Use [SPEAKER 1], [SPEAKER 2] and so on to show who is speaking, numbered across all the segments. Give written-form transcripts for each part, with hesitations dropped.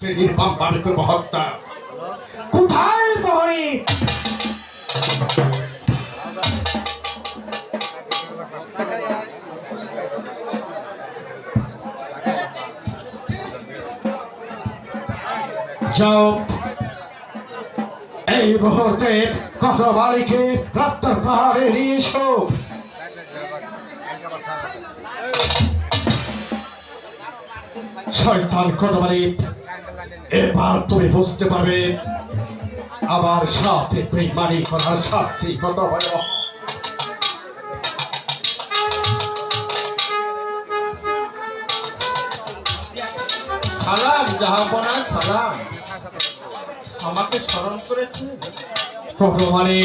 [SPEAKER 1] নির্মমভাবে করবো হত্যা। কোথায় প্রহরী? যাও, এই মুহূর্তে কতবালিকে রাস্তার পাহাড়ে নিয়ে এসো। শয়তান কতবালি, এবার তুমি বুঝতে পারবে আমার সাথে বেঈমানি করার শাস্তি কত ভয়াবহ।
[SPEAKER 2] সালাম জাহাপনা, সালাম। আমাকে স্মরণ করেছে?
[SPEAKER 1] কতবালি,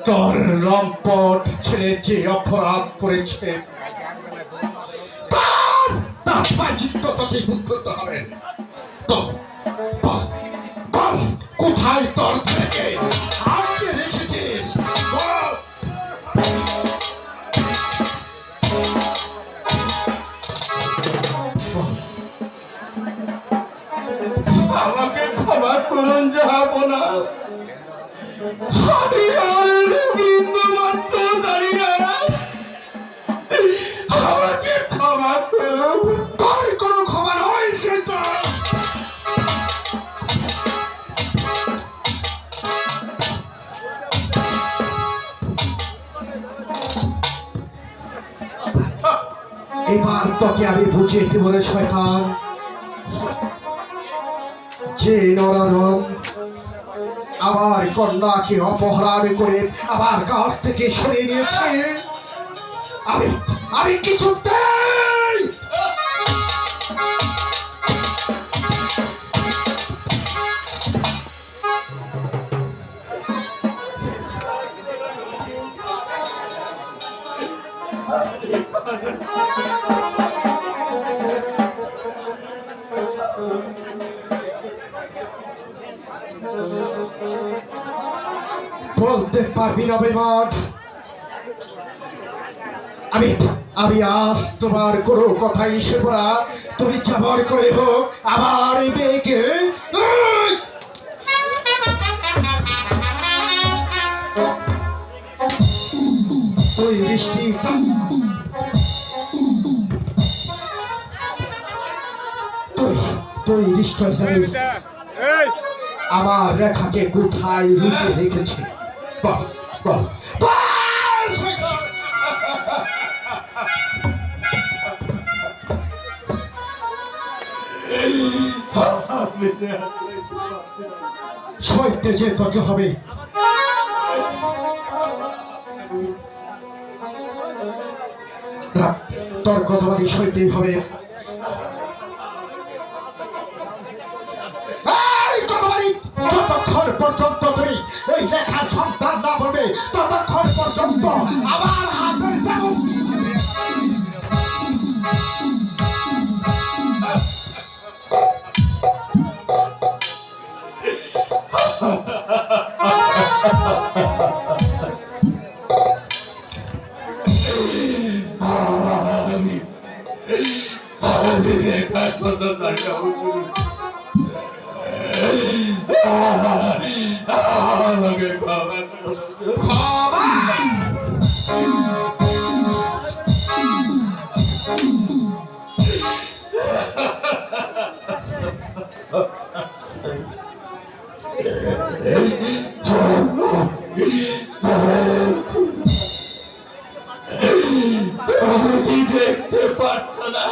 [SPEAKER 1] তোর লম্পট ছেলে যে অপরাধ করেছে তার প্রায়শ্চিত্ত তোকে ভোগ করতে হবে। তো বল, বল, কোথায় তোর ছেলেকে আটকে রেখেছিস? বল।
[SPEAKER 2] আমাকে ক্ষমা করুন জাহাপনা, আমি আর বিন্দু মাত্র জানি না। আমাকে ক্ষমা করুন।
[SPEAKER 1] তোর কোনো ক্ষমা নয় সেটা। এবার তোকে আমি বুঝিয়ে দেব রে শয়তান, যে নরাধম আমার কন্যাকে অপহরণ করে আমার কাছ থেকে সরিয়ে নিয়েছে, আমি আমি কিছুতেই বলতে পারবি না বেমান। আমি আমি আজ তোমার কোনো কথাই শুনবো না। তুমি যেমন করে হোক আমার এই মেয়েকে তুই বৃষ্টি তুই নিশ্চয় জানিস আমার রেখাকে কোথায় লুকিয়ে রেখেছে। বল, বল, বল, শয়তান! সইতে যে তোকে হবে। তোর কথাবাদী সইতেই হবে। যতক্ষণ পর্যন্ত তুমি ওই লেখার সন্তান না বলবে ততক্ষণ পর্যন্ত আমার হাতের চামচ
[SPEAKER 2] লেখার কথা আমাকে ক্ষমা করুন। তুমি দেখতে পারছ না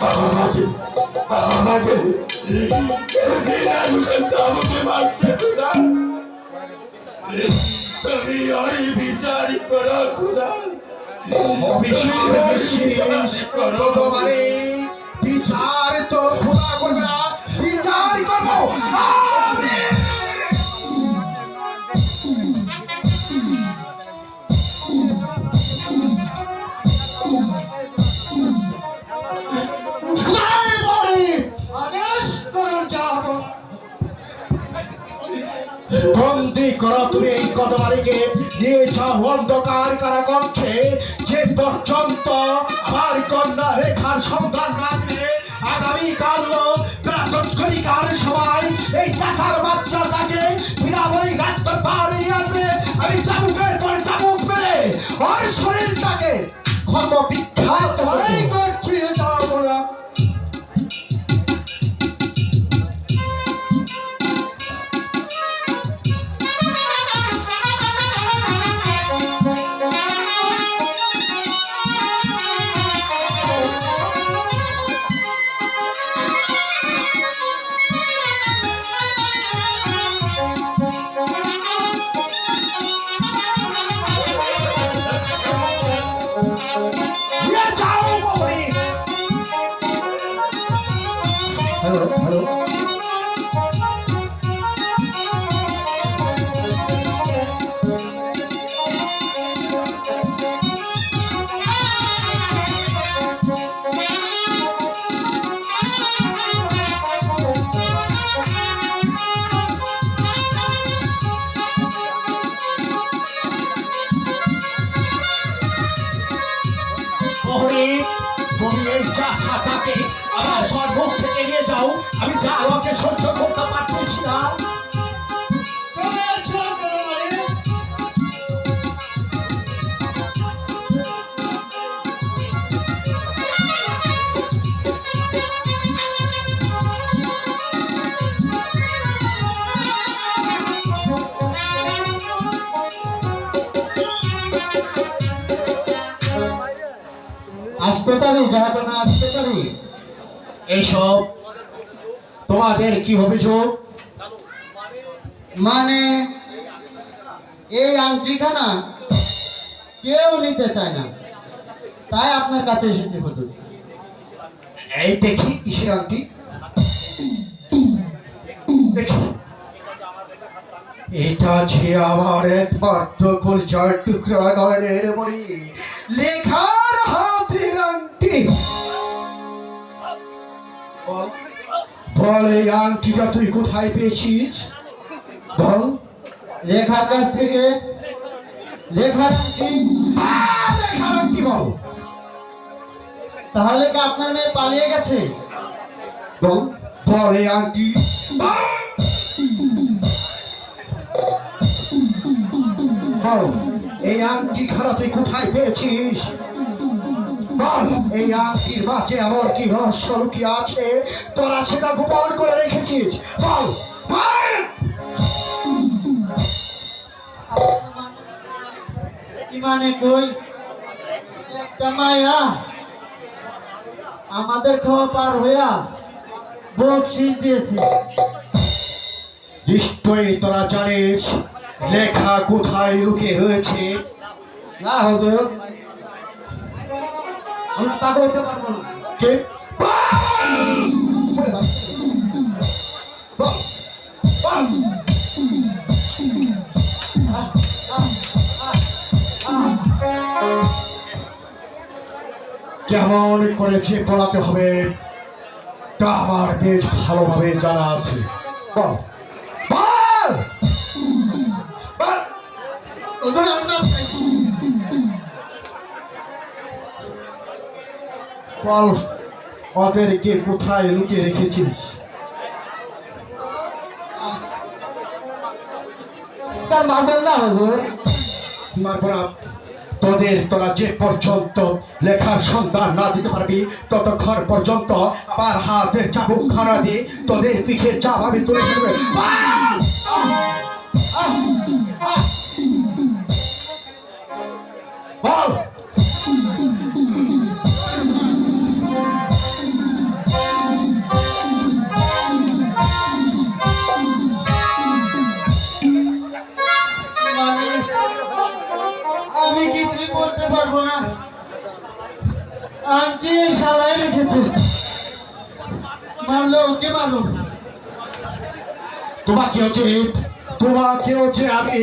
[SPEAKER 2] আমাকে আমাকে মারতে খুদা। তুমি ওই বিচার করো খুদা,
[SPEAKER 1] বিচার তো খোদা করবে না, বিচার করবো আমি। বন্দি করো তুমি এই কতবালিকে, নিয়ে যাও অন্ধকার কারাকক্ষে, যে পর্যন্ত আমার কন্যা রেখার সন্ধান না দিলে আগামীকাল প্রাতঃকার সময় এই চাচার বাচ্চা তাকে বিরাবরী রাত্র পাহাড়ে নিয়ে আসবে। আমি চাবুকের পরে চাবুক মেরে ওর শরীরটাকে ক্ষত বিখ্যাত করছি। হ্যালো হ্যালো তুমি এই চাষাটাকে আমার সর্বক থেকে নিয়ে যাও। আমি যা ওকে সহ্য করতে পারতেছি না। আসতে পারি যাহাতে না আসতে পারি। এইসব তোমাদের কি অভিযোগ?
[SPEAKER 3] মানে এই আংটিখানা কেউ নিতে চায় না, তাই আপনার কাছে এসেছি হুজুর।
[SPEAKER 1] এই দেখি কিসের আংটি দেখি। এটা যে আমার একমাত্র কলজার টুকরা নয়নের মণি, লেখার হাতের আংটি। বল এই আংটিটা তুই কোথায় পেয়েছিস? বল।
[SPEAKER 3] লেখার কাছ থেকে। লেখার
[SPEAKER 1] আংটি বল।
[SPEAKER 3] তাহলে কি আপনার মেয়ে পালিয়ে গেছে?
[SPEAKER 1] বল বল এই আংটি। বল এই আংটি খানা তুই কোথায় পেয়েছিস? বল এই আংটির মাঝে এমন কি রহস্য লুকিয়ে আছে তোরা সেটা গোপন করে রেখেছিস? বল বল।
[SPEAKER 3] কি মানে কই একটা মায়া আমাদের খাওয়া পার হইয়া বকশিস দিয়েছে।
[SPEAKER 1] নিশ্চয়ই তোরা জানিস লেখা কোথায় লুকিয়ে রয়েছে।
[SPEAKER 3] না হুজুর, আমি তা করতে পারবো না।
[SPEAKER 1] কে? বল বল। কেমন করে যে পড়াতে হবে তা আমার বেশ ভালোভাবে জানা আছে। বল বল বল।
[SPEAKER 3] হুজুর আপনার
[SPEAKER 1] বল ওদেরকে কোথায় লুকিয়ে রেখেছিস?
[SPEAKER 3] তার মারবেন না হুজুর।
[SPEAKER 1] তোরা যে পর্যন্ত লেখার সন্ধান না দিতে পারবি ততক্ষণ পর্যন্ত আমার হাতের চাবুক খানা দিয়ে তোদের পিঠের চাপ আমি তুলে ফেলবে। বল
[SPEAKER 3] মানে আমি কিছুই বলতে পারবো না। আন্টি শালায় রেখেছে, মারলো ওকে মারো।
[SPEAKER 1] তোমাকেও যে আমি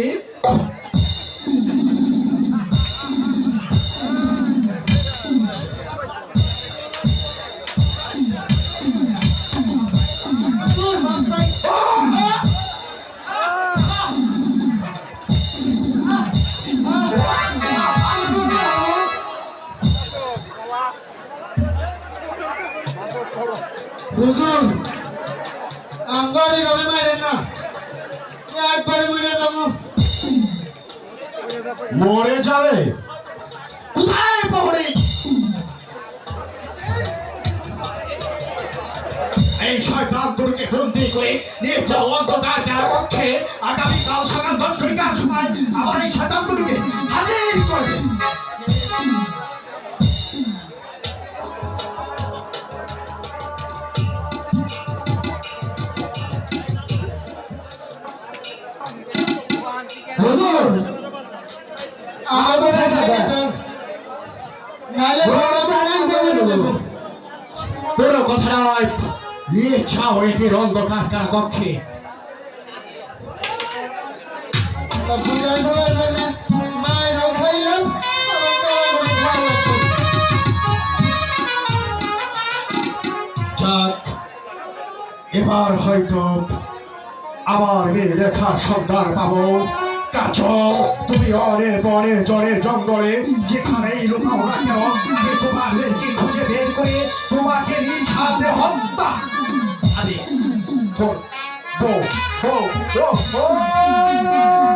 [SPEAKER 3] হুজুর আমার এইভাবে মারেন না একবারে মরে যাবো
[SPEAKER 1] মরে যাবে কোথায় প্রহরী এই শয়তান তোরকে বন্দি করে নিয়ে যাও অন্ধকার কারাকক্ষে আগামীকাল সকাল 10 ঘটিকার সময় আমার এই শয়তান তোরকে হাজির করবে
[SPEAKER 3] হুজুর আমাকে দেন নালে ভগবান করে দেব
[SPEAKER 1] কোনো কথা নয় নিয়ে যাও এদের অন্ধকার কারাকক্ষে
[SPEAKER 3] পূজার করে মায়ের খাইলাম
[SPEAKER 1] যাক এবার হয়তো আমার মেয়ে লেখার সন্ধান পাবো কাজ তুমি অনে বনে জনে জঙ্গলে যেখানেই লুকাও না কেন আমি তোমার মেয়েকে খুঁজে বের করে তোমাকে নিজ হাতে হত্যা আমি বো বো বো বো